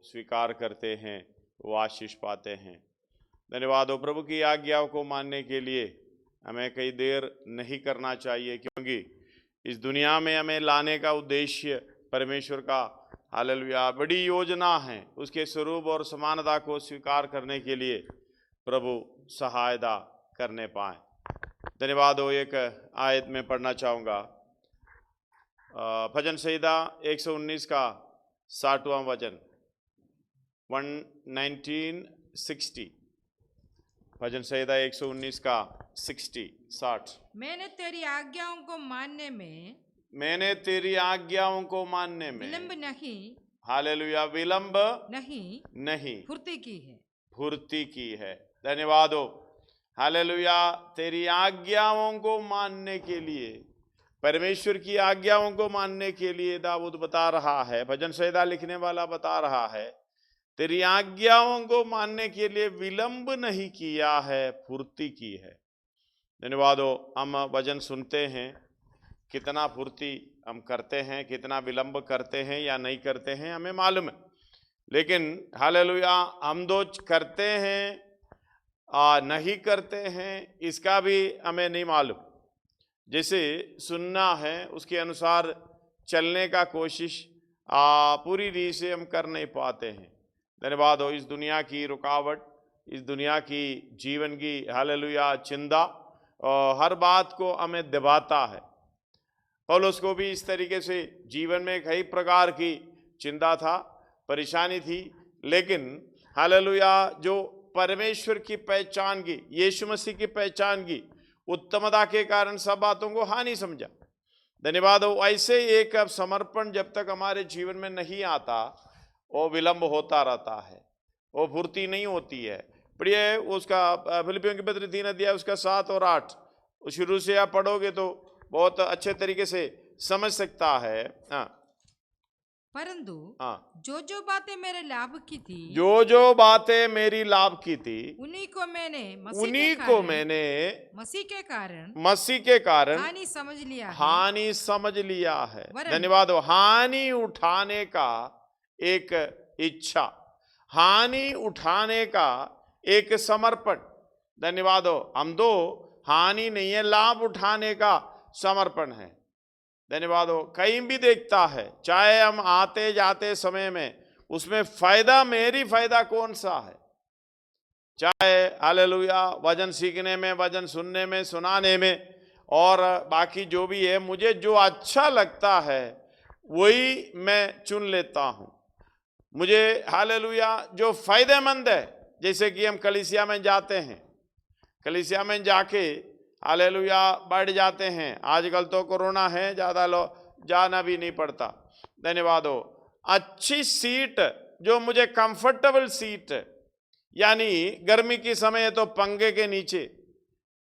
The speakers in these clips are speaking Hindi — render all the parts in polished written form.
स्वीकार करते हैं वो आशीष पाते हैं। धन्यवाद हो प्रभु की आज्ञाओं को मानने के लिए हमें कई देर नहीं करना चाहिए, क्योंकि इस दुनिया में हमें लाने का उद्देश्य परमेश्वर का हालेलुया बड़ी योजना है। उसके स्वरूप और समानता को स्वीकार करने के लिए प्रभु सहायता करने पाए। धन्यवाद हो। एक आयत में पढ़ना चाहूँगा, भजन संहिता 119 का 60वां वचन, 1960। भजन संहिता 119 का 60। मैंने तेरी आज्ञाओं को मानने में विलंब नहीं, हालेलुया, विलंब नहीं फुर्ती की है। धन्यवाद हो। हालेलुया, तेरी आज्ञाओं को मानने के लिए, परमेश्वर की आज्ञाओं को मानने के लिए दाऊद बता रहा है, भजन संहिता लिखने वाला बता रहा है, तेरी आज्ञाओं को मानने के लिए विलंब नहीं किया है, फुर्ती की है। धन्यवाद हो। हम वचन सुनते हैं, कितना फुर्ती हम करते हैं, कितना विलंब करते हैं या नहीं करते हैं हमें मालूम है, लेकिन हालेलुया हम दो करते हैं नहीं करते हैं इसका भी हमें नहीं मालूम। जैसे सुनना है उसके अनुसार चलने का कोशिश पूरी रीति से हम कर नहीं पाते हैं। धन्यवाद हो। इस दुनिया की रुकावट, इस दुनिया की जीवन की हालेलुया चिंता हर बात को हमें दबाता है। पौलुस को भी इस तरीके से जीवन में कई प्रकार की चिंता था, परेशानी थी, लेकिन हालेलुया जो परमेश्वर की पहचान की, यीशु मसीह की पहचान की उत्तमता के कारण सब बातों को हानि समझा। धन्यवाद हो। ऐसे एक समर्पण जब तक हमारे जीवन में नहीं आता वो विलंब होता रहता है, वो फुर्ती नहीं होती है। प्रिय उसका फिलिपियों के पत्र 3 अध्याय उसका 7 और 8 शुरू से आप पढ़ोगे तो बहुत अच्छे तरीके से समझ सकता है। परंतु जो जो बातें मेरे लाभ की थी, मेरी लाभ की थी, उन्हीं को मैंने मसीह के कारण हानि समझ लिया है। धन्यवाद हो। हानि उठाने का एक इच्छा, हानि उठाने का एक समर्पण। धन्यवाद हो। हम दो हानि नहीं है, लाभ उठाने का समर्पण है। धन्यवाद हो। कहीं भी देखता है, चाहे हम आते जाते समय में उसमें फायदा, मेरी फायदा कौन सा है, चाहे हालेलुया वचन सीखने में, वचन सुनने में, सुनाने में और बाकी जो भी है, मुझे जो अच्छा लगता है वही मैं चुन लेता हूं। मुझे हालेलुया जो फायदेमंद है, जैसे कि हम कलीसिया में जाते हैं, कलीसिया में जाके हालेलुया बैठ जाते हैं। आजकल तो कोरोना है, ज़्यादा लोग जाना भी नहीं पड़ता। धन्यवाद हो। अच्छी सीट जो मुझे कंफर्टेबल सीट, यानी गर्मी के समय तो पंखे के नीचे,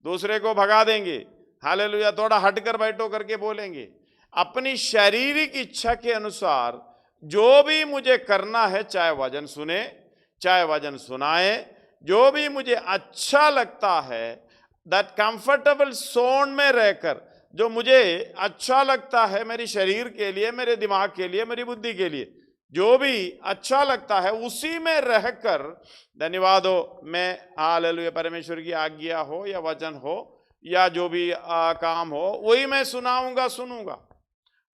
दूसरे को भगा देंगे, हालेलुया थोड़ा हटकर बैठो करके बोलेंगे। अपनी शारीरिक इच्छा के अनुसार जो भी मुझे करना है, चाहे वचन सुने चाहे वचन सुनाए, जो भी मुझे अच्छा लगता है, दैट कंफर्टेबल जोन में रहकर जो मुझे अच्छा लगता है, मेरी शरीर के लिए, मेरे दिमाग के लिए, मेरी बुद्धि के लिए जो भी अच्छा लगता है उसी में रहकर, धन्यवाद हो, मैं हालेलुया परमेश्वर की आज्ञा हो या वचन हो या जो भी काम हो वही मैं सुनूंगा।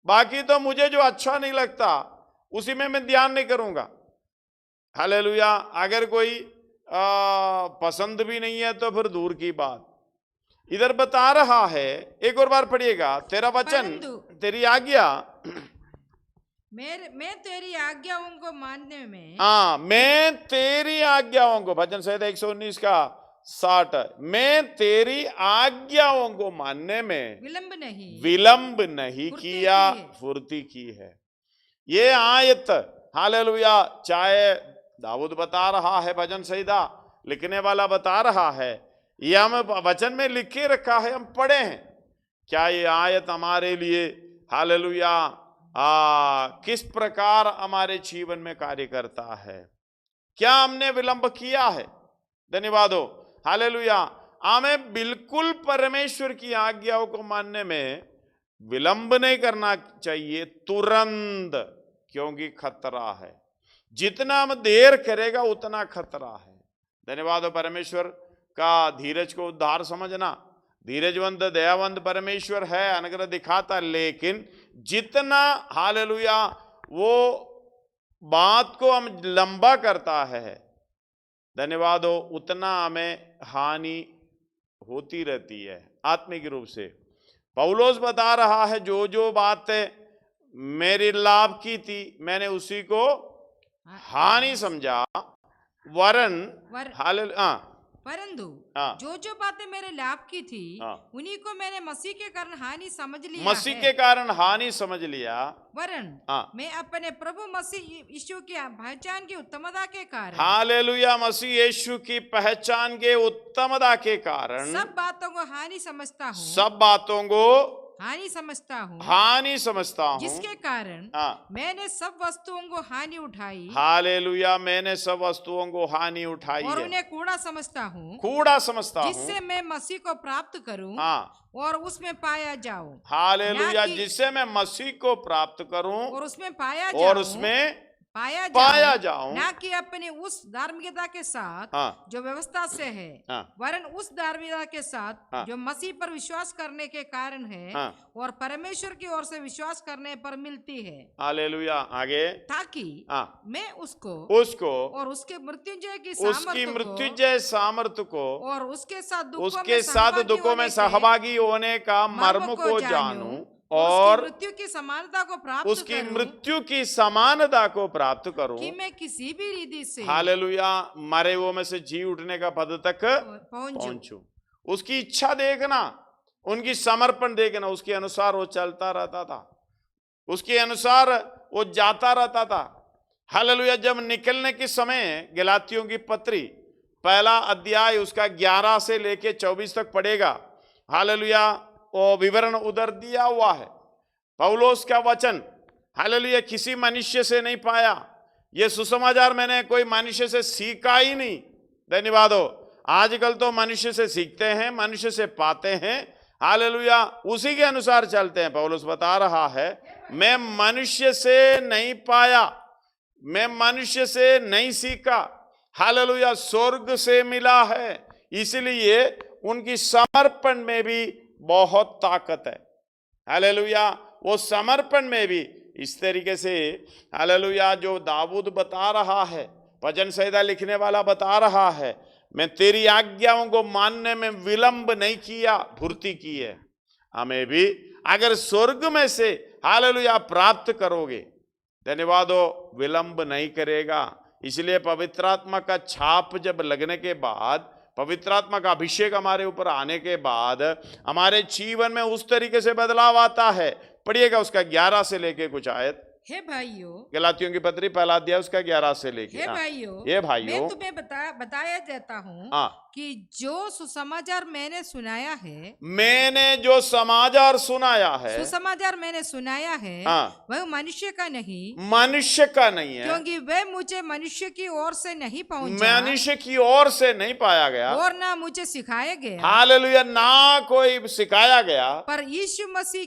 बाकी तो मुझे जो अच्छा नहीं लगता उसी में मैं ध्यान नहीं करूंगा। हालेलुया। अगर कोई पसंद भी नहीं है तो फिर दूर की बात। इधर बता रहा है, एक और बार पढ़िएगा, तेरा वचन, तेरी आज्ञा, मैं तेरी आज्ञाओं को मानने में, मैं तेरी आज्ञाओं को, भजन संहिता 119 का 60, मैं तेरी आज्ञाओं को मानने में विलंब नहीं किया, फुर्ती की है। ये आयत हालेलुया, चाहे दाऊद बता रहा है, भजन संहिता लिखने वाला बता रहा है, ये हम वचन में लिख के रखा है, हम पढ़े हैं। क्या ये आयत हमारे लिए हालेलुया किस प्रकार हमारे जीवन में कार्य करता है? क्या हमने विलंब किया है? धन्यवाद हो। हालेलुया। हमें बिल्कुल परमेश्वर की आज्ञाओं को मानने में विलंब नहीं करना चाहिए, तुरंत, क्योंकि खतरा है। जितना हम देर करेगा उतना खतरा है। धन्यवाद हो परमेश्वर का धीरज को उद्धार समझना। धीरजवंत दयावंत परमेश्वर है, अनुग्रह दिखाता, लेकिन जितना हालेलुया वो बात को हम लंबा करता है, धन्यवाद हो, उतना हमें हानि होती रहती है आत्मिक रूप से। पौलुस बता रहा है जो जो बातें मेरी लाभ की थी मैंने उसी को हानि समझा, वरन परंतु हाँ। जो जो बातें मेरे लाभ की थी हाँ। उन्हीं को मैंने मसीह के कारण हानि समझ लिया मसीह है। के कारण हानि समझ लिया, वरन हाँ। मैं अपने प्रभु मसीह यीशु की पहचान की उत्तमता के कारण, हालेलुया, मसीह यीशु की पहचान के उत्तमता के कारण सब बातों को हानि समझता हूँ, सब बातों को हानि समझता हूँ, हानि समझता हूँ, जिसके कारण हाँ। मैंने सब वस्तुओं को हानि उठाई, हालेलुया, मैंने सब वस्तुओं को हानि उठाई और है, उन्हें कूड़ा समझता हूँ, कूड़ा समझता हूँ, जिससे मैं मसीह को प्राप्त करूं हाँ। और उसमें पाया जाऊं। हालेलुया, ना कि- जिससे मैं मसीह को प्राप्त करूं और उसमें पाया और जाऊं, उसमें पाया पाया जाऊं, जाऊं, ना कि अपनी उस धार्मिकता के साथ हाँ। जो व्यवस्था से है, हाँ। वरन उस धार्मिकता के साथ हाँ। जो मसीह पर विश्वास करने के कारण है, हाँ। और परमेश्वर की ओर से विश्वास करने पर मिलती है, हालेलुया, आगे, ताकि हाँ। मैं उसको और उसके मृत्युंजय की उसकी सामर्थ्य को मृत्युंजय सामर्थ्य को और उसके साथ उसके साथ दुखों में सहभागी होने का मर्म को जानूं और मृत्यु की समानता को प्राप्त उसकी करूं, मृत्यु की समानता को प्राप्त करूं, कि मैं किसी भी रीति से हालेलुया मरे हुए में से जी उठने का पद तक पहुंचूं। उसकी इच्छा देखना, उनकी समर्पण देखना, उसके अनुसार वो चलता रहता था, उसके अनुसार वो जाता रहता था। हालेलुया, जब निकलने के समय गलातियों की पत्री पहला अध्याय उसका 11 से लेके 24 तक पढ़ेगा। हालेलुया, वो विवरण उधर दिया हुआ है। पौलुस का वचन हालेलुया किसी मनुष्य से नहीं पाया, ये सुसमाचार मैंने कोई मनुष्य से सीखा ही नहीं। धन्यवाद हो, आजकल तो मनुष्य से सीखते हैं, मनुष्य से पाते हैं, हालेलुया उसी के अनुसार चलते हैं। पौलुस बता रहा है मैं मनुष्य से नहीं पाया, मैं मनुष्य से नहीं सीखा, हालेलुया स्वर्ग से मिला है। इसलिए उनकी समर्पण में भी बहुत ताकत है। हालेलुया, वो समर्पण में भी इस तरीके से हालेलुया जो दाऊद बता रहा है, भजन संहिता लिखने वाला बता रहा है, मैं तेरी आज्ञाओं को मानने में विलंब नहीं किया, फुर्ती की है। हमें भी अगर स्वर्ग में से हालेलुया प्राप्त करोगे, धन्यवाद हो, विलंब नहीं करेगा। इसलिए पवित्र आत्मा का छाप जब लगने के बाद, पवित्र आत्मा का अभिषेक हमारे ऊपर आने के बाद हमारे जीवन में उस तरीके से बदलाव आता है। पढ़िएगा उसका 11 से लेके कुछ आयत। हे भाइयों, गलातियों की पत्री पहला अध्याय उसका 11 से लेके। हे भाइयों, मैं तुम्हें बताया जाता हूँ कि जो सुसमाचार मैंने सुनाया है, मैंने जो समाचार सुनाया है, सुसमाचार मैंने सुनाया है, वह मनुष्य का नहीं, मनुष्य का नहीं है, क्योंकि वह मुझे मनुष्य की ओर से नहीं पहुंचा, मनुष्य की ओर से नहीं पाया गया, और ना मुझे सिखाया गया, हालेलुया ना कोई सिखाया गया, पर यीशु मसीह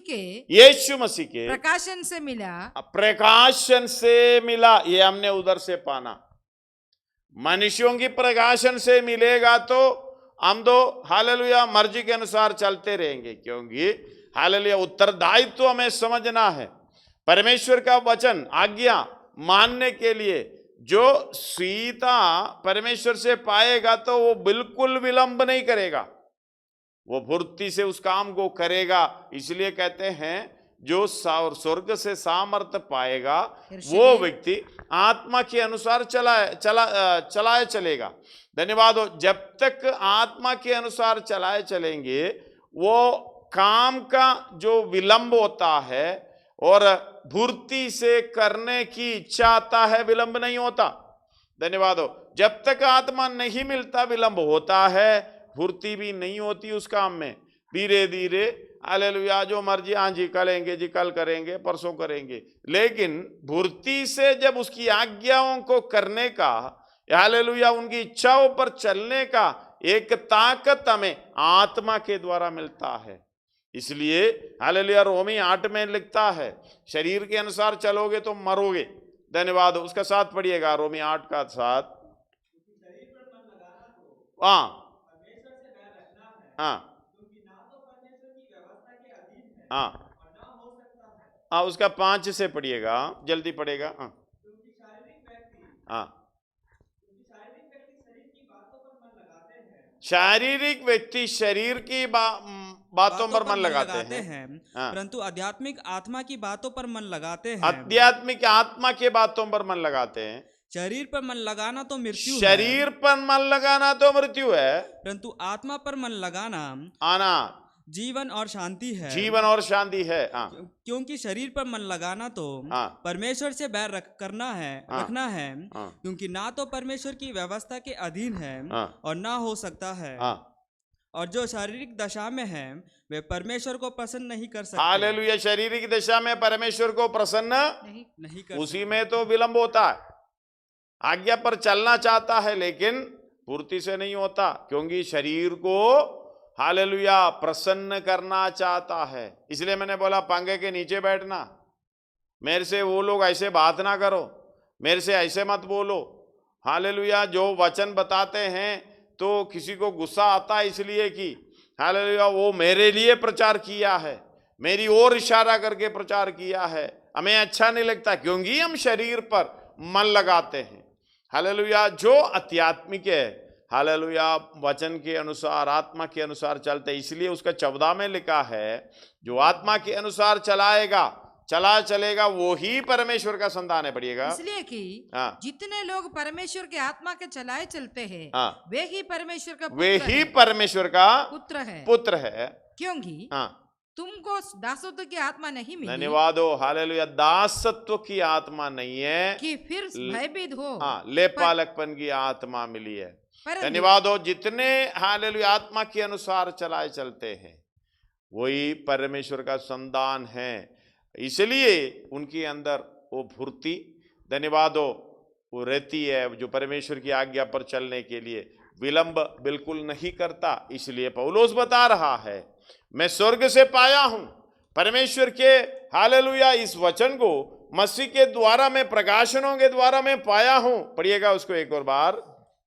के प्रकाशन से मिला, प्रकाशन से मिला। ये हमने उधर से पाना, मनुष्यों की प्रकाशन से मिलेगा तो हम तो हालेलुया मर्जी के अनुसार चलते रहेंगे, क्योंकि हालेलुया उत्तरदायित्व हमें समझना है। परमेश्वर का वचन आज्ञा मानने के लिए जो सीता परमेश्वर से पाएगा तो वो बिल्कुल विलंब नहीं करेगा, वो फुर्ती से उस काम को करेगा। इसलिए कहते हैं जो स्वर्ग से सामर्थ्य पाएगा वो व्यक्ति आत्मा के अनुसार चलाए चलेगा। धन्यवाद हो, जब तक आत्मा के अनुसार चलाए चलेंगे वो काम का जो विलंब होता है और फुर्ती से करने की इच्छा आता है, विलंब नहीं होता। धन्यवाद हो, जब तक आत्मा नहीं मिलता विलंब होता है, फुर्ती भी नहीं होती उस काम में। धीरे धीरे हालेलुया जो मर्जी, हाँ जी करेंगे जी, कल करेंगे, परसों करेंगे, लेकिन फुर्ती से जब उसकी आज्ञाओं को करने का, हालेलुया उनकी इच्छाओं पर चलने का एक ताकत हमें आत्मा के द्वारा मिलता है। इसलिए हालेलुया रोमी 8 में लिखता है शरीर के अनुसार चलोगे तो मरोगे, धन्यवाद। उसका 7 पढ़िएगा, रोमी 8 का 7। हाँ हाँ हाँ हाँ, उसका 5 से पढ़िएगा, जल्दी पढ़ेगा। हाँ हाँ, शारीरिक व्यक्ति शरीर की बातों पर मन लगाते हैं, परंतु आध्यात्मिक आत्मा की बातों पर मन लगाते हैं। आध्यात्मिक आत्मा के बातों पर मन लगाते हैं। शरीर पर मन लगाना तो मृत्यु है, शरीर पर मन लगाना तो मृत्यु है, परंतु आत्मा पर मन लगाना आना जीवन और शांति है। जीवन और शांति है। क्योंकि शरीर पर मन लगाना तो परमेश्वर से बैर रखना है, क्योंकि ना तो परमेश्वर की व्यवस्था के अधीन है और ना हो सकता है। और जो शारीरिक दशा में है वे परमेश्वर को प्रसन्न नहीं कर सकते। हालेलुया। शारीरिक दशा में परमेश्वर को प्रसन्न नहीं कर उसी में तो विलंब होता है। आज्ञा पर चलना चाहता है लेकिन पूर्ति से नहीं होता, क्योंकि शरीर को हालेलुया प्रसन्न करना चाहता है। इसलिए मैंने बोला पंखे के नीचे बैठना, मेरे से वो लोग ऐसे बात ना करो, मेरे से ऐसे मत बोलो। हालेलुया। जो वचन बताते हैं तो किसी को गुस्सा आता है, इसलिए कि हालेलुया वो मेरे लिए प्रचार किया है, मेरी ओर इशारा करके प्रचार किया है, हमें अच्छा नहीं लगता, क्योंकि हम शरीर पर मन लगाते हैं। हालेलुया। जो आध्यात्मिक है, हालेलुया, वचन के अनुसार आत्मा के अनुसार चलते, इसलिए उसका 14 में लिखा है जो आत्मा के अनुसार चलेगा वो ही परमेश्वर का संतान है। पढ़िएगा, इसलिए कि जितने लोग परमेश्वर के आत्मा के चलाए चलते हैं वे ही परमेश्वर का पुत्र है। क्योंकि तुमको दासत्व की आत्मा नहीं मिली। धन्यवाद हो। हालेलुया। दासत्व की आत्मा नहीं है कि फिर भयभीत हो, लेपालकपन की आत्मा मिली है। धन्यवाद हो। जितने हालेलुया आत्मा के अनुसार चलाए चलते हैं वही परमेश्वर का संतान है, इसलिए उनके अंदर वो फुर्ती, धन्यवाद हो, वो रहती है, जो परमेश्वर की आज्ञा पर चलने के लिए विलंब बिल्कुल नहीं करता। इसलिए पौलुस बता रहा है मैं स्वर्ग से पाया हूं परमेश्वर के हालेलुया इस वचन को, मसीह के द्वारा मैं प्रकाशनों के द्वारा मैं पाया हूं। पढ़िएगा उसको एक और बार।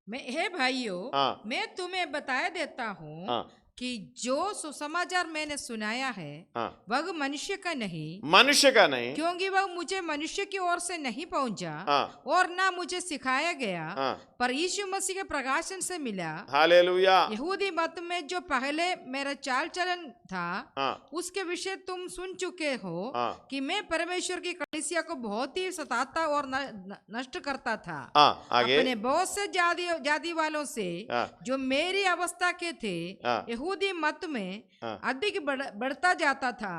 हे भाइयों, मैं तुम्हें बताया देता हूँ कि जो सुसमाचार मैंने सुनाया है वह मनुष्य का नहीं, क्योंकि वह मुझे मनुष्य की ओर से नहीं पहुंचा और ना मुझे सिखाया गया, पर यीशु मसीह के प्रकाशन से मिला। हालेलुया। यहूदी मत में जो पहले मेरा चाल चलन था उसके विषय तुम सुन चुके हो कि मैं परमेश्वर की कलीसिया को बहुत ही सताता और नष्ट करता था। अपने बहुत से जाति वालों से जो मेरी अवस्था के थे यहूदी मत में अधिक बढ़ता जाता था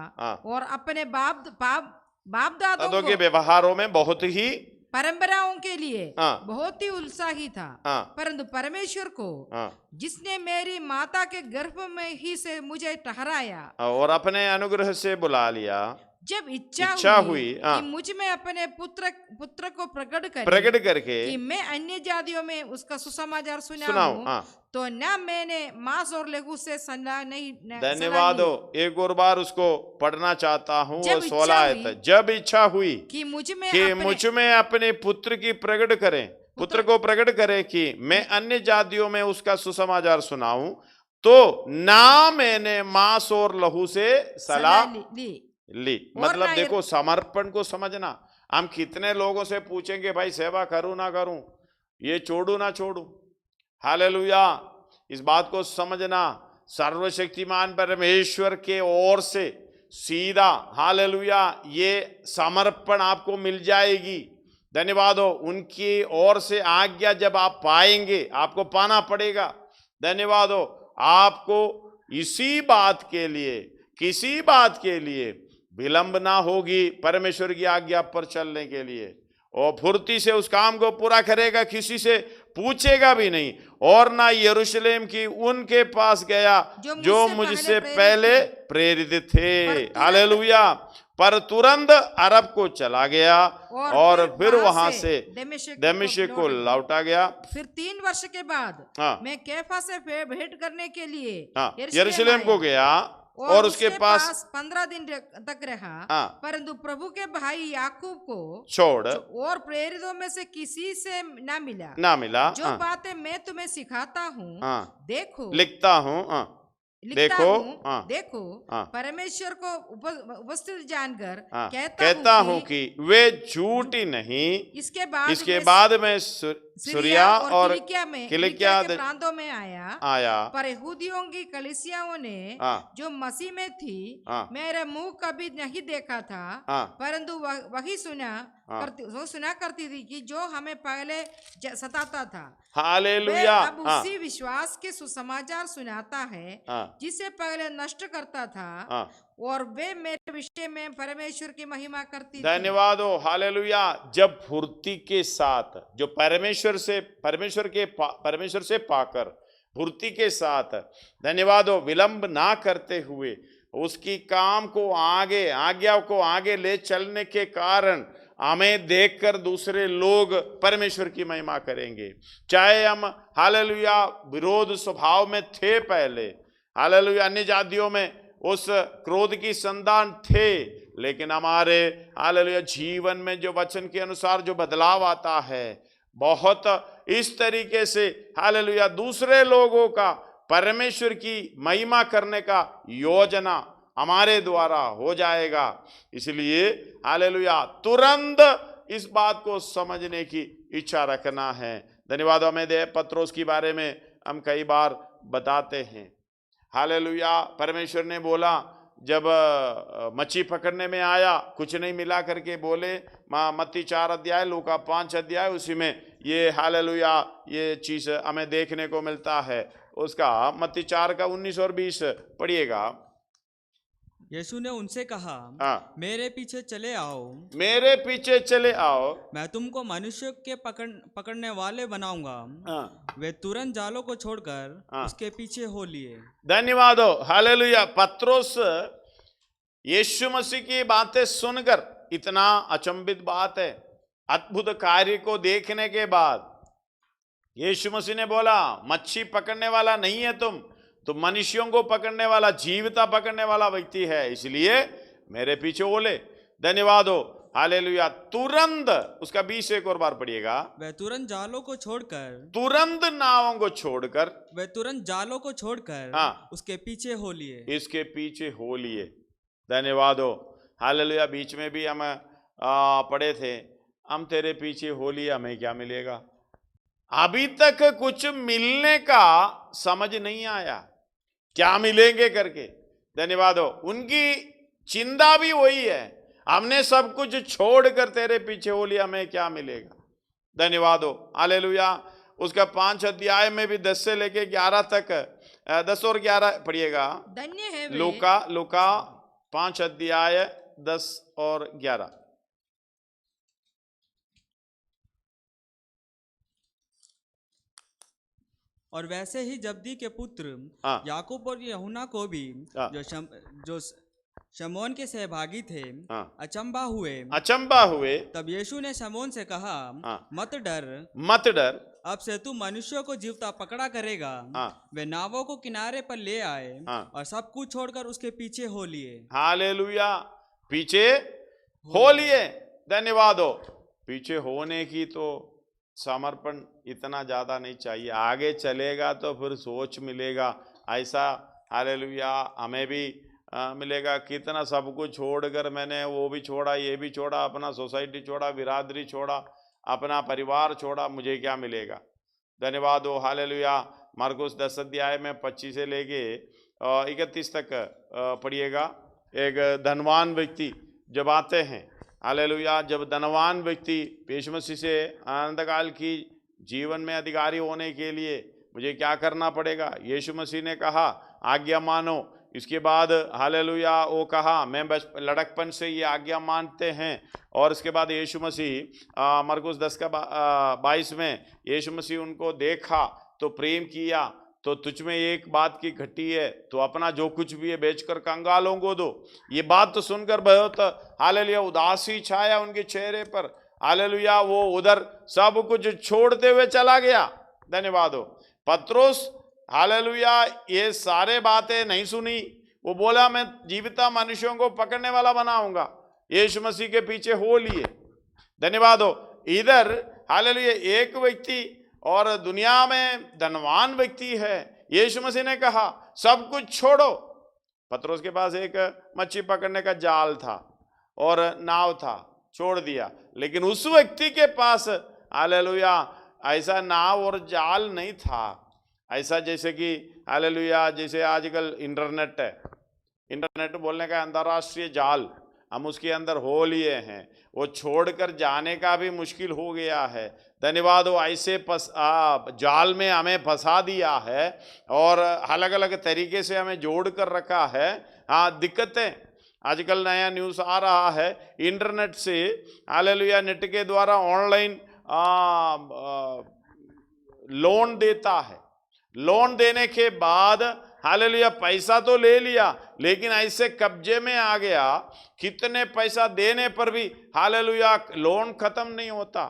और अपने बाप दादों के व्यवहारों में बहुत ही परंपराओं के लिए बहुत ही उत्साही था। परंतु परमेश्वर को जिसने मेरी माता के गर्भ में ही से मुझे ठहराया और अपने अनुग्रह से बुला लिया, जब इच्छा हुई कि मुझ में अपने पुत्र को प्रकट करके कि मैं अन्य जातियों में उसका सुसमाचार सुनाऊं, तो न मैंने मांस और लहू से सलाह नहीं। धन्यवाद हो। एक और बार उसको पढ़ना चाहता हूँ। 16 आयत। जब इच्छा हुई कि मुझ में अपने पुत्र की पुत्र को प्रकट करे कि मैं अन्य जातियों में उसका सुसमाचार सुनाऊं, तो ना मैंने मांस और लहू से सलाह ली। मतलब देखो समर्पण को समझना। हम कितने लोगों से पूछेंगे भाई सेवा करूं ना करूं, ये छोड़ू ना छोड़ू। हालेलुया। इस बात को समझना, सर्वशक्तिमान परमेश्वर के ओर से सीधा हालेलुया ये समर्पण आपको मिल जाएगी। धन्यवाद हो। उनकी ओर से आज्ञा जब आप पाएंगे, आपको पाना पड़ेगा। धन्यवाद हो। आपको इसी बात के लिए, किसी बात के लिए विलंब ना होगी परमेश्वर की आज्ञा पर चलने के लिए, और फुर्ती से उस काम को पूरा करेगा, किसी से पूछेगा भी नहीं। और ना यरूशलेम की उनके पास गया जो मुझसे पहले प्रेरित थे। हालेलुया। पर तुरंत अरब को चला गया और फिर वहां से दमिश्क को लौटा गया। फिर 3 वर्ष के बाद मैं कैफा से भेंट करने के लिए यरूशलेम को गया। और उसके पास 15 दिन तक रहा। परंतु प्रभु के भाई याकूब को छोड़ और प्रेरितों में से किसी से ना मिला। जो बातें मैं तुम्हें सिखाता हूँ, देखो लिखता हूँ, देखो परमेश्वर को उपस्थित जानकर कहता हूँ कि वे झूठी नहीं। इसके बाद में सूर्या और किलिकिया के प्रांतों में आया। पर यहूदियों की कलीसियाओं ने जो मसीह में थी मेरे मुंह कभी नहीं देखा था, परंतु वही सुना करती थी कि जो हमें पहले सताता था। हालेलुया। अब उसी विश्वास के सुसमाचार सुनाता है जिसे पहले नष्ट करता था, और वे मेरे विषय में परमेश्वर की महिमा करती थी। धन्यवाद हो, हालेलुया। जब फुर्ती के साथ जो परमेश्वर से पाकर फुर्ती के साथ, धन्यवाद हो, विलंब ना करते हुए उसकी काम को आज्ञा को आगे ले चलने के कारण हमें देखकर दूसरे लोग परमेश्वर की महिमा करेंगे। चाहे हम हालेलुया विरोध स्वभाव में थे पहले, हालेलुया अन्य जातियों में उस क्रोध की संतान थे, लेकिन हमारे हालेलुया जीवन में जो वचन के अनुसार जो बदलाव आता है, बहुत इस तरीके से हालेलुया दूसरे लोगों का परमेश्वर की महिमा करने का योजना हमारे द्वारा हो जाएगा। इसलिए हालेलुया तुरंत इस बात को समझने की इच्छा रखना है। धन्यवाद। हमें दे पत्रोस के बारे में हम कई बार बताते हैं, हालेलुया। परमेश्वर ने बोला जब मच्छी पकड़ने में आया, कुछ नहीं मिला करके बोले, मत्ती 4 अध्याय, लूका 5 अध्याय, उसी में ये हालेलुया ये चीज हमें देखने को मिलता है। उसका मत्ती 4 का 19 और 20 पढ़िएगा। यीशु ने उनसे कहा, मेरे पीछे चले आओ, मैं तुमको मनुष्य के पकड़ने वाले बनाऊंगा। वे तुरंत जालों को छोड़कर उसके पीछे हो लिए। धन्यवाद हो, हालेलुया। पत्रोस यीशु मसीह की बातें सुनकर, इतना अचंभित बात है, अद्भुत कार्य को देखने के बाद यीशु मसीह ने बोला, मच्छी पकड़ने वाला नहीं है तो मनुष्यों को पकड़ने वाला, जीविता पकड़ने वाला व्यक्ति है, इसलिए मेरे पीछे बोले। धन्यवाद हो, हालेलुया। तुरंत, उसका 20 एक और बार पढ़िएगा। वे तुरंत जालों को छोड़कर, तुरंत नावों को छोड़कर, वे तुरंत जालों को छोड़कर उसके पीछे हो लिए, इसके पीछे हो लिए। धन्यवाद हो, हालेलुया। बीच में भी हम पढ़े थे, हम तेरे पीछे हो लिए, हमें क्या मिलेगा। अभी तक कुछ मिलने का समझ नहीं आया, क्या मिलेंगे करके। धन्यवाद हो, उनकी चिंता भी वही है, हमने सब कुछ छोड़कर तेरे पीछे हो लिया, हमें क्या मिलेगा। धन्यवाद हो, हालेलुया। उसका 5 अध्याय में भी 10 से लेके 11 तक, 10 और 11 पढ़िएगा। धन्य है लूका 5 अध्याय 10 और 11। और वैसे ही जब्दी के पुत्र याकूब और यूहन्ना को भी जो शमौन के सहभागी थे अचंभा हुए। तब यीशु ने शमौन से कहा, मत डर, अब से तू मनुष्यों को जीवता पकड़ा करेगा। वे नावों को किनारे पर ले आए और सब कुछ छोड़कर उसके पीछे हो लिए। हालेलुया, पीछे हो लिए। धन्यवाद हो, पीछे होने की तो समर्पण इतना ज्यादा नहीं चाहिए, आगे चलेगा तो फिर सोच मिलेगा ऐसा। हालेलुया, हमें भी मिलेगा। कितना सब कुछ छोड़कर मैंने वो भी छोड़ा, ये भी छोड़ा, अपना सोसाइटी छोड़ा, बिरादरी छोड़ा, अपना परिवार छोड़ा, मुझे क्या मिलेगा। धन्यवाद हो, हालेलुया। मार्कुस 10 अध्याय में 25 से लेके 31 तक पढ़िएगा। एक धनवान व्यक्ति जब आते हैं, हालेलुया, जब धनवान व्यक्ति यीशु मसीह से अनंतकाल की जीवन में अधिकारी होने के लिए मुझे क्या करना पड़ेगा, यीशु मसीह ने कहा आज्ञा मानो। इसके बाद हालेलुया वो कहा मैं बस लड़कपन से ये आज्ञा मानते हैं। और इसके बाद यीशु मसीह मरकुस 10 का 22 में यीशु मसीह उनको देखा तो प्रेम किया, तो तुझ में एक बात की घटी है, तो अपना जो कुछ भी है बेचकर कंगालों को दो। ये बात तो सुनकर बहुत हालेलुया उदासी छाया उनके चेहरे पर। हालेलुया, वो उधर सब कुछ छोड़ते हुए चला गया। धन्यवाद हो। पत्रोस हालेलुया ये सारे बातें नहीं सुनी, वो बोला मैं जीविता मनुष्यों को पकड़ने वाला बनाऊंगा। यीशु मसीह के पीछे हो लिए। धन्यवाद हो। इधर हालेलुया एक व्यक्ति और दुनिया में धनवान व्यक्ति है। यीशु मसीह ने कहा सब कुछ छोड़ो। पतरस के पास एक मच्छी पकड़ने का जाल था और नाव था, छोड़ दिया। लेकिन उस व्यक्ति के पास हालेलुया ऐसा नाव और जाल नहीं था। ऐसा जैसे कि हालेलुया जैसे आजकल इंटरनेट है, इंटरनेट बोलने का अंतरराष्ट्रीय जाल हम उसके अंदर हो लिए हैं, वो छोड़कर जाने का भी मुश्किल हो गया है। धन्यवाद हो। ऐसे जाल में हमें फंसा दिया है और अलग अलग तरीके से हमें जोड़ कर रखा है। हाँ, दिक्कतें आजकल नया न्यूज़ आ रहा है इंटरनेट से, हालेलुया नेट के द्वारा ऑनलाइन लोन देता है। लोन देने के बाद हालेलुया पैसा तो ले लिया, लेकिन ऐसे कब्जे में आ गया, कितने पैसा देने पर भी हालेलुया लोन खत्म नहीं होता।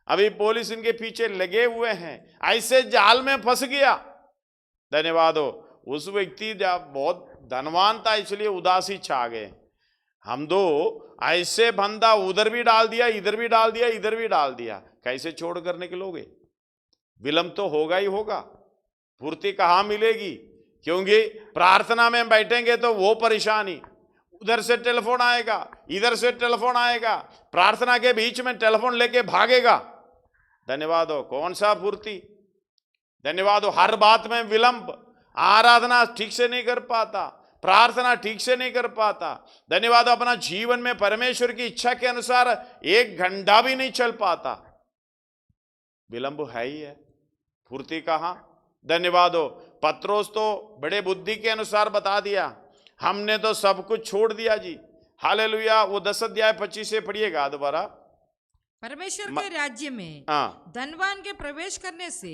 अभी पुलिस इनके पीछे लगे हुए हैं, ऐसे जाल में फंस गया। धन्यवाद हो। उस व्यक्ति जब बहुत धनवान था इसलिए उदासी छा गए। हम दो ऐसे बंदा उधर भी डाल दिया, इधर भी डाल दिया, इधर भी डाल दिया, कैसे छोड़ कर निकलोगे? विलंब तो होगा ही होगा, पूर्ति कहाँ मिलेगी? क्योंकि प्रार्थना में बैठेंगे तो वो परेशानी, उधर से टेलीफोन आएगा, इधर से टेलीफोन आएगा, प्रार्थना के बीच में टेलीफोन लेके भागेगा। धन्यवाद हो। कौन सा पूर्ति? धन्यवाद हो। हर बात में विलंब, आराधना ठीक से नहीं कर पाता, प्रार्थना ठीक से नहीं कर पाता। धन्यवाद। अपना जीवन में परमेश्वर की इच्छा के अनुसार 1 घंटा भी नहीं चल पाता, विलंब है ही है, पूर्ति कहाँ? धन्यवाद हो। पत्रोस तो बड़े बुद्धि के अनुसार बता दिया, हमने तो सब कुछ छोड़ दिया जी। हालेलुया। वो 10 अध्याय 25 से पढ़िएगा दोबारा। परमेश्वर के राज्य में धनवान के प्रवेश करने से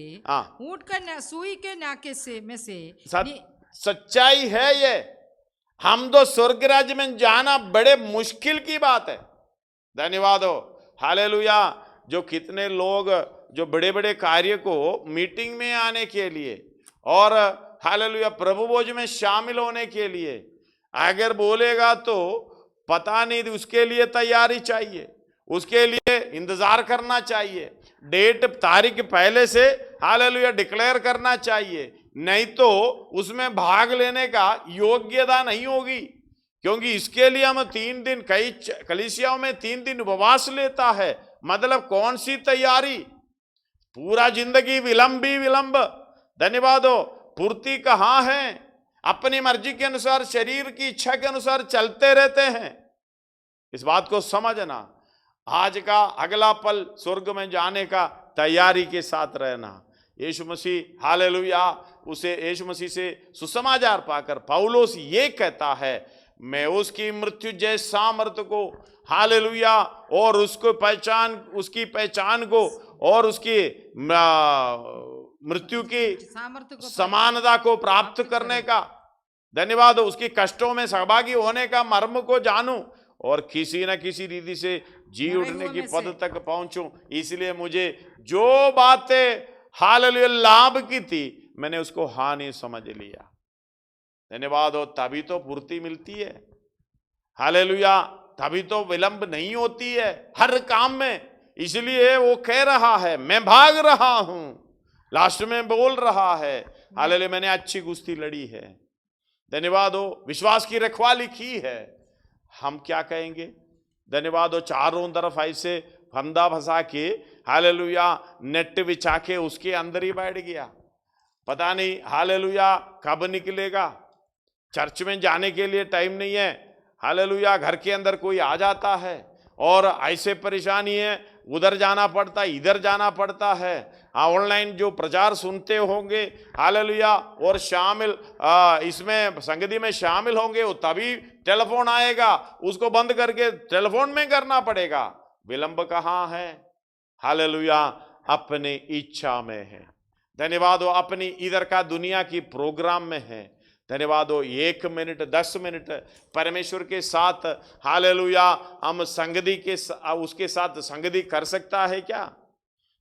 ऊंट का सुई के नाके से में से सच्चाई है ये। हम तो स्वर्ग राज्य में जाना बड़े मुश्किल की बात है। धन्यवाद हो। हालेलुया। जो कितने लोग जो बड़े बड़े कार्य को मीटिंग में आने के लिए और हालेलुया प्रभु भोज में शामिल होने के लिए अगर बोलेगा तो पता नहीं, उसके लिए तैयारी चाहिए, उसके लिए इंतजार करना चाहिए, डेट तारीख पहले से हालेलुया डिक्लेयर करना चाहिए, नहीं तो उसमें भाग लेने का योग्यता नहीं होगी। क्योंकि इसके लिए हम 3 दिन, कई कलीसियाओं में 3 दिन उपवास लेता है। मतलब कौन सी तैयारी? पूरा जिंदगी विलंब ही विलंब। धन्यवाद हो। पूर्ति कहाँ है? अपनी मर्जी के अनुसार, शरीर की इच्छा के अनुसार चलते रहते हैं। इस बात को समझना। आज का अगला पल स्वर्ग में जाने का तैयारी के साथ रहना। यीशु मसीह हालेलुया, उसे यीशु मसीह से सुसमाचार पाकर पौलुस ये कहता है, मैं उसकी मृत्यु जय सामर्थ्य को हालेलुया और उसको पहचान, उसकी पहचान को और उसकी मृत्यु की समानता को प्राप्त करने का, धन्यवाद, उसकी कष्टों में सहभागी होने का मर्म को जानूं और किसी न किसी रीति से जी उठने की पद तक पहुंचूं। इसलिए मुझे जो बातें हालेलुया लाभ की थी, मैंने उसको हानि समझ लिया। धन्यवाद हो। तभी तो पूर्ति मिलती है। हालेलुया। तभी तो विलंब नहीं होती है हर काम में। इसलिए वो कह रहा है, मैं भाग रहा हूं, लास्ट में बोल रहा है हालेलुया मैंने अच्छी कुश्ती लड़ी है। धन्यवाद हो। विश्वास की रखवाली की है। हम क्या कहेंगे? धन्यवाद हो। चारों तरफ ऐसे फंदा फंसा के हालेलुया नेट बिछा के उसके अंदर ही बैठ गया, पता नहीं हालेलुया कब निकलेगा। चर्च में जाने के लिए टाइम नहीं है, हालेलुया घर के अंदर कोई आ जाता है और ऐसे परेशानी है, उधर जाना पड़ता है, इधर जाना पड़ता है। ऑनलाइन जो प्रचार सुनते होंगे हालेलुया और शामिल इसमें संगति में शामिल होंगे, वो तभी टेलीफोन आएगा, उसको बंद करके टेलीफोन में करना पड़ेगा। विलंब कहाँ है? हालेलुया अपनी इच्छा में है। धन्यवाद हो। अपनी इधर का दुनिया की प्रोग्राम में है। धन्यवाद हो। 1 मिनट 10 मिनट परमेश्वर के साथ हालेलुया हम संगति के उसके साथ संगति कर सकता है क्या?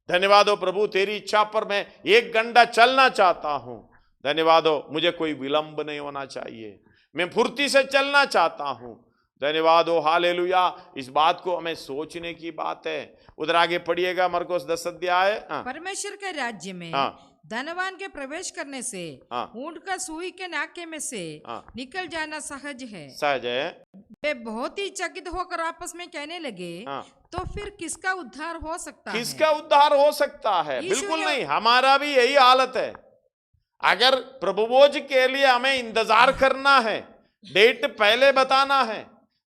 धन्यवाद हो। प्रभु तेरी इच्छा पर मैं 1 घंटा चलना चाहता हूं। धन्यवाद हो। मुझे कोई विलंब नहीं होना चाहिए। मैं फुर्ती से चलना चाहता हूं। धन्यवाद हो, हालेलुया। इस बात को हमें सोचने की बात है। उधर आगे पढ़िएगा मरकुस 10 अध्याय। परमेश्वर के राज्य में धनवान के प्रवेश करने से ऊंट का सुई के नाके में से निकल जाना सहज है। सहज है। वे बहुत ही चकित होकर आपस में कहने लगे, तो फिर किसका उद्धार हो सकता है? किसका उद्धार हो सकता है? बिल्कुल नहीं, हमारा भी यही हालत है। अगर प्रभुभोज के लिए हमें इंतजार करना है, डेट पहले बताना है,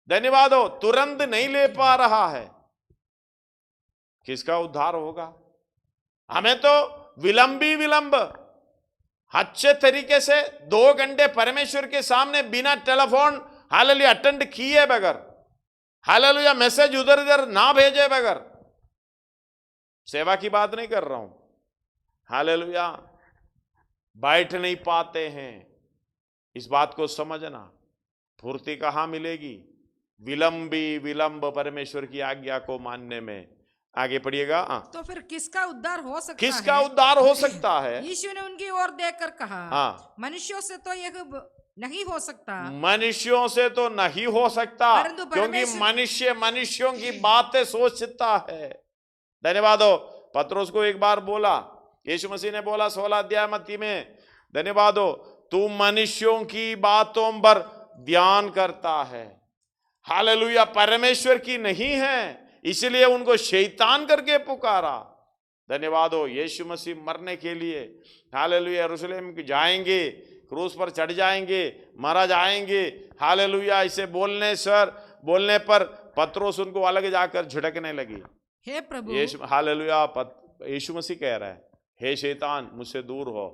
धन्यवाद हो, तुरंत नहीं ले पा रहा है, किसका उद्धार होगा? हमें तो विलंब अच्छे तरीके से 2 घंटे परमेश्वर के सामने बिना टेलीफोन हालेलुया अटेंड किए बगैर, हालेलुया मैसेज उधर इधर ना भेजे बगैर सेवा की बात नहीं कर रहा हूं, हालेलुया बैठ नहीं पाते हैं। इस बात को समझना। फुर्ती कहां मिलेगी? विलंब परमेश्वर की आज्ञा को मानने में। आगे पढ़िएगा। तो फिर किसका उद्धार हो सकता है? किसका उद्धार हो सकता है? यीशु ने उनकी ओर देखकर कहा, मनुष्यों से तो यह नहीं हो सकता। मनुष्यों से तो नहीं हो सकता, क्योंकि मनुष्य मनुष्यों की बातें सोचता है। धन्यवाद हो। पत्रोस को एक बार बोला, यीशु मसीह ने बोला 16 अध्याय मत्ती में, धन्यवाद हो, तू मनुष्यों की बातों पर ध्यान करता है, हालेलुया परमेश्वर की नहीं है, इसलिए उनको शैतान करके पुकारा। धन्यवाद हो। यीशु मसीह मरने के लिए हालेलुया यरूशलेम जाएंगे, क्रूस पर चढ़ जाएंगे, मारा जाएंगे, हालेलुया इसे बोलने पर पत्रोस उनको अलग जाकर झिड़कने लगी। हे प्रभु, यीशु हालेलुया यीशु मसीह कह रहा है, हे शैतान मुझसे दूर हो,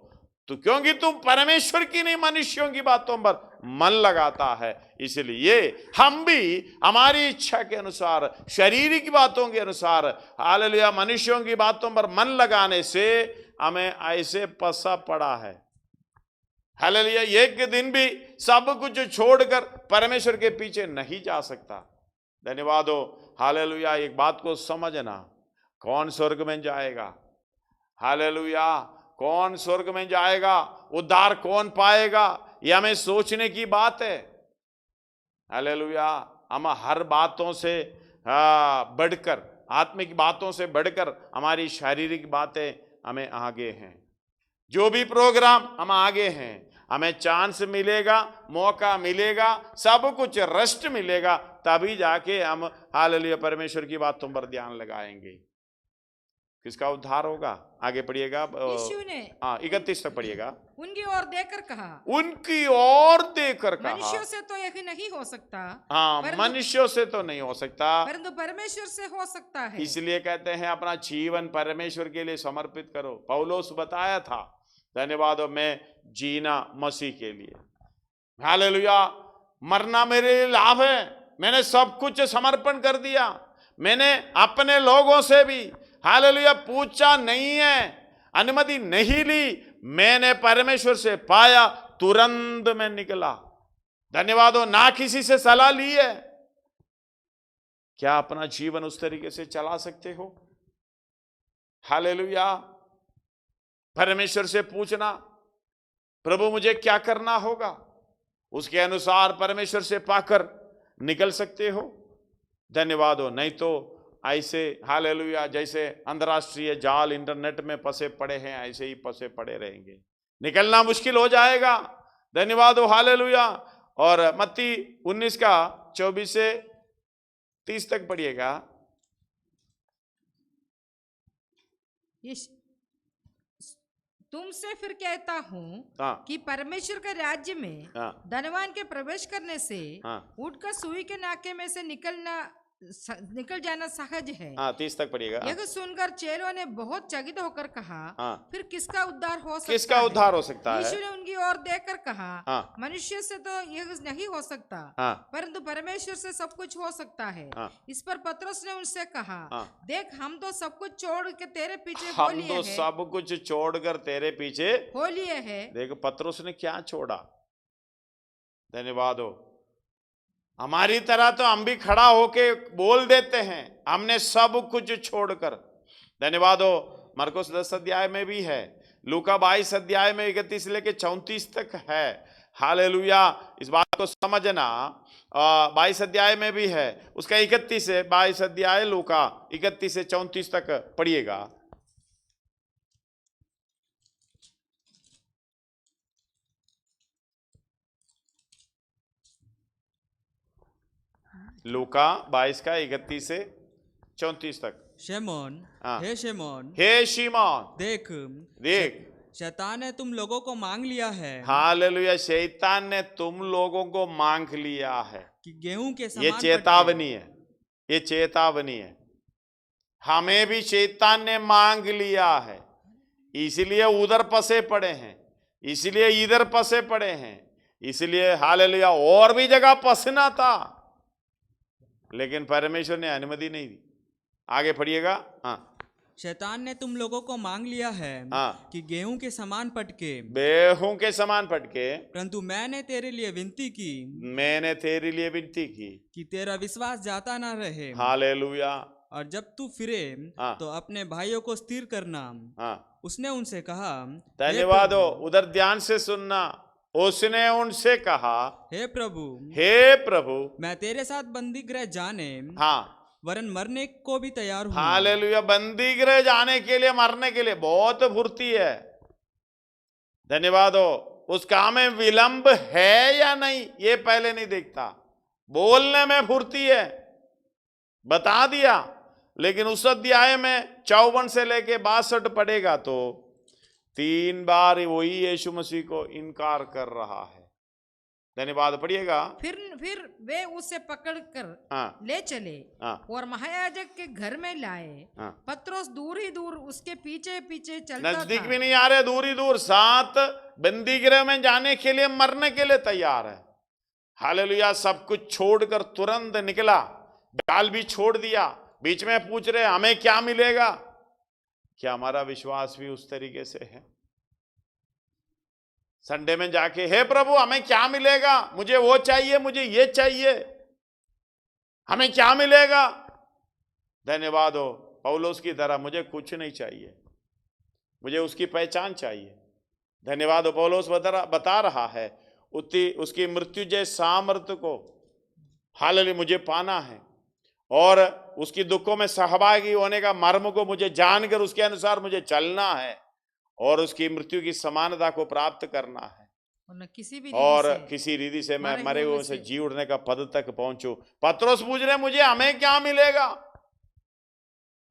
तो क्योंकि तुम परमेश्वर की नहीं मनुष्यों की बातों पर मन लगाता है। इसलिए हम भी हमारी इच्छा के अनुसार, शारीरिक बातों के अनुसार, हालेलुया मनुष्यों की बातों पर मन लगाने से हमें ऐसे फंसा पड़ा है। हालेलुया एक दिन भी सब कुछ छोड़कर परमेश्वर के पीछे नहीं जा सकता। धन्यवाद हो। हालेलुया एक बात को समझना, कौन स्वर्ग में जाएगा? हालेलुया कौन स्वर्ग में जाएगा? उद्धार कौन पाएगा? यह हमें सोचने की बात है। हालेलुया हम हर बातों से बढ़कर, आत्मिक बातों से बढ़कर हमारी शारीरिक बातें हमें आगे हैं। जो भी प्रोग्राम हम आगे हैं, हमें चांस मिलेगा, मौका मिलेगा, सब कुछ रेस्ट मिलेगा, तभी जाके हम हालेलुया परमेश्वर की बातों पर ध्यान लगाएंगे। किसका उद्धार होगा? आगे पढ़िएगा। यीशु ने 31 तक पढ़िएगा। उनकी ओर देखकर कहा, उनकी ओर देखकर कहा, मनुष्यों से तो यह नहीं हो सकता। हाँ मनुष्यों से तो नहीं हो सकता, परंतु परमेश्वर से हो सकता है। इसलिए कहते हैं अपना जीवन परमेश्वर के लिए समर्पित करो। पौलुस बताया था, धन्यवाद हो, मैं जीना मसीह के लिए, हालेलुया मरना मेरे लिए लाभ है। मैंने सब कुछ समर्पण कर दिया। मैंने अपने लोगों से भी हालेलुया पूछा नहीं है, अनुमति नहीं ली, मैंने परमेश्वर से पाया, तुरंत मैं निकला। धन्यवाद हो। ना किसी से सलाह ली है। क्या अपना जीवन उस तरीके से चला सकते हो? हालेलुया परमेश्वर से पूछना, प्रभु मुझे क्या करना होगा, उसके अनुसार परमेश्वर से पाकर निकल सकते हो। धन्यवाद हो। नहीं तो ऐसे हालेलुया जैसे अंतरराष्ट्रीय जाल इंटरनेट में फंसे पड़े हैं, ऐसे ही फंसे पड़े रहेंगे, निकलना मुश्किल हो जाएगा। धन्यवाद हो। हालेलुया। और मत्ती 19 का 24 से 30 तक पढ़िएगा। तुमसे फिर कहता हूँ कि परमेश्वर के राज्य में धनवान के प्रवेश करने से ऊंट का सुई के नाके में से निकल जाना सहज है। 30 तक पढ़िएगा। यह सुनकर चेलों ने बहुत चकित होकर कहा, फिर किसका उद्धार हो सकता है? किसका उद्धार हो सकता है? यीशु ने उनकी ओर देखकर कहा, मनुष्य से तो यह नहीं हो सकता, परंतु परमेश्वर से सब कुछ हो सकता है। इस पर पतरस ने उनसे कहा, देख हम तो सब कुछ छोड़ के तेरे पीछे हो लिए हैं। हम तो सब कुछ छोड़कर तेरे पीछे हो लिए हैं। देखो पतरस ने क्या छोड़ा। धन्यवाद हो। हमारी तरह तो हम भी खड़ा होके बोल देते हैं, हमने सब कुछ छोड़कर। धन्यवाद हो। मरकुस 10 अध्याय में भी है, लूका 22 अध्याय में 31 लेके 34 तक है। हालेलुया। इस बात को समझना। 22 अध्याय में भी है, उसका 31 से 22 अध्याय लूका 31 से 34 तक पढ़िएगा। लूका 22 का 31 से 34 तक। शमौन, हे शमौन, हे शिमोन, देख शैतान ने तुम लोगों को मांग लिया है। हालेलुया। शैतान ने तुम लोगों को मांग लिया है कि गेहूं के समान। ये चेतावनी है, ये चेतावनी है। हमें भी शैतान ने मांग लिया है, इसलिए उधर फंसे पड़े हैं, इसलिए इधर फंसे पड़े हैं, इसलिए हालेलुया और भी जगह फंसना था, लेकिन परमेश्वर ने अनुमति नहीं दी। आगे पढ़िएगा। हाँ, शैतान ने तुम लोगों को मांग लिया है कि गेहूं के समान पटके, गेहूं के समान पटके, परंतु मैंने तेरे लिए विनती की, मैंने तेरे लिए विनती की कि तेरा विश्वास जाता ना रहे। हालेलुया। और जब तू फिरे तो अपने भाइयों को स्थिर करना। उसने उनसे कहा, धन्यवाद हो, उधर ध्यान से सुनना। उसने उनसे कहा, हे प्रभु मैं तेरे साथ बंदी गृह जाने, वरन मरने को भी तैयार हूं। हालेलुया। बंदी गृह जाने के लिए, मरने के लिए बहुत फुर्ती है। धन्यवाद हो। उस काम में विलंब है या नहीं ये पहले नहीं देखता, बोलने में फुर्ती है, बता दिया। लेकिन उस अध्याय में 54 से लेके 62 पढ़ेगा तो 3 बार वही यीशु मसीह को इनकार कर रहा है। धन्यवाद। पढ़िएगा। फिर वे उसे पकड़कर ले चले और महायाजक के घर में लाए। पत्रोस दूर ही दूर उसके पीछे पीछे चलता था। नजदीक भी नहीं आ रहे, दूर ही दूर। 7 बंदी गृह में जाने के लिए, मरने के लिए तैयार है। हालेलुया। सब कुछ छोड़कर तुरंत निकला, जाल भी छोड़ दिया। बीच में पूछ रहे हमें क्या मिलेगा। क्या हमारा विश्वास भी उस तरीके से है? संडे में जाके, हे प्रभु हमें क्या मिलेगा, मुझे वो चाहिए, मुझे ये चाहिए, हमें क्या मिलेगा? धन्यवाद हो। पौलुस की तरह मुझे कुछ नहीं चाहिए, मुझे उसकी पहचान चाहिए। धन्यवाद हो। पौलुस बता रहा है उसकी मृत्यु जैसे सामर्थ्य को हालेलुया मुझे पाना है, और उसकी दुखों में सहभागी होने का मर्म को मुझे जानकर उसके अनुसार मुझे चलना है, और उसकी मृत्यु की समानता को प्राप्त करना है, और किसी रीति से मैं मरे हुए से जी उठने का पद तक पहुंचूं। पत्रोस पूछ रहे मुझे हमें क्या मिलेगा।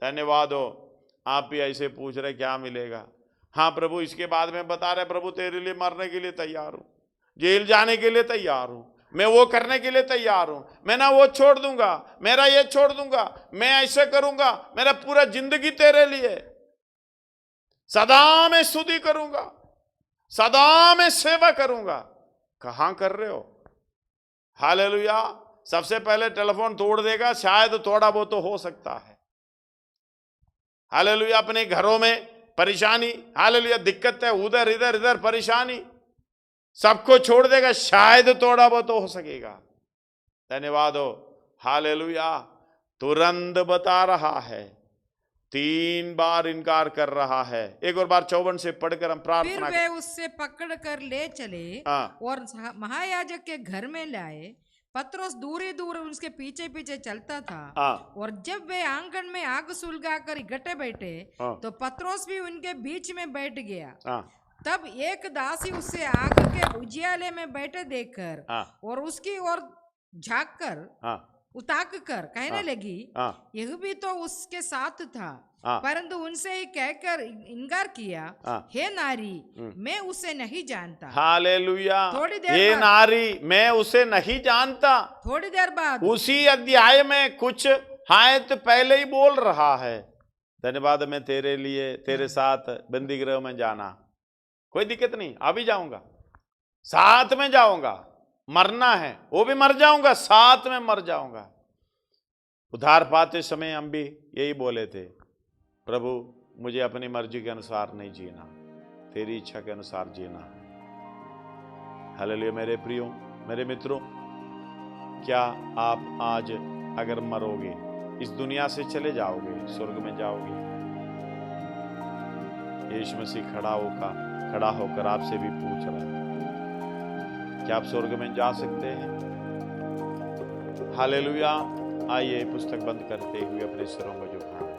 धन्यवाद हो। आप भी ऐसे पूछ रहे क्या मिलेगा। हाँ प्रभु। इसके बाद में बता रहे प्रभु तेरे लिए मरने के लिए तैयार हूं, जेल जाने के लिए तैयार हूं, मैं वो करने के लिए तैयार हूं, मैं ना वो छोड़ दूंगा, मेरा ये छोड़ दूंगा, मैं ऐसे करूंगा, मेरा पूरा जिंदगी तेरे लिए, सदा मैं स्तुति करूंगा, सदा मैं सेवा करूंगा। कहां कर रहे हो? हालेलुया। सबसे पहले टेलीफोन तोड़ देगा, शायद थोड़ा बहुत तो हो सकता है। हालेलुया। अपने घरों में परेशानी, हालेलुया दिक्कत है, उधर इधर इधर परेशानी, सबको छोड़ देगा, शायद थोड़ा बहुत तो हो सकेगा। धन्यवाद हो। हालेलुया। तुरंत बता रहा है, 3 बार इनकार कर रहा है। एक और बार 54 से पढ़कर हम प्रार्थना। फिर वे उससे पकड़कर ले चले और महायाजक के घर में लाए। पत्रोस दूर ही दूर उसके पीछे पीछे चलता था। और जब वे आंगन में आग सुलगाकर इकट्ठे बैठे तो पत्रोस भी उनके बीच में बैठ गया। तब एक दासी उससे आग के उजियाले में बैठे देखकर और उसकी ओर झाँक कर उताक कर कहने लगी, यह भी तो उसके साथ था। परंतु उनसे ही कहकर इनकार किया, हे नारी मैं उसे नहीं जानता। हालेलुया। हे नारी मैं उसे नहीं जानता। थोड़ी देर बाद उसी अध्याय में कुछ आयत पहले ही बोल रहा है, धन्यवाद मैं तेरे लिए तेरे साथ बंदी गृह में जाना, कोई दिक्कत नहीं, अभी जाऊंगा, साथ में जाऊंगा, मरना है वो भी मर जाऊंगा, साथ में मर जाऊंगा। उद्धार पाते समय हम भी यही बोले थे, प्रभु मुझे अपनी मर्जी के अनुसार नहीं जीना, तेरी इच्छा के अनुसार जीना है। हालेलुया। मेरे प्रियो, मेरे मित्रों, क्या आप आज अगर मरोगे, इस दुनिया से चले जाओगे, स्वर्ग में जाओगे? यीशु मसीह खड़ा होकर आपसे भी पूछ रहा है, क्या आप स्वर्ग में जा सकते हैं? हालेलुया। आइए पुस्तक बंद करते हुए अपने सिरों को झुकाएं।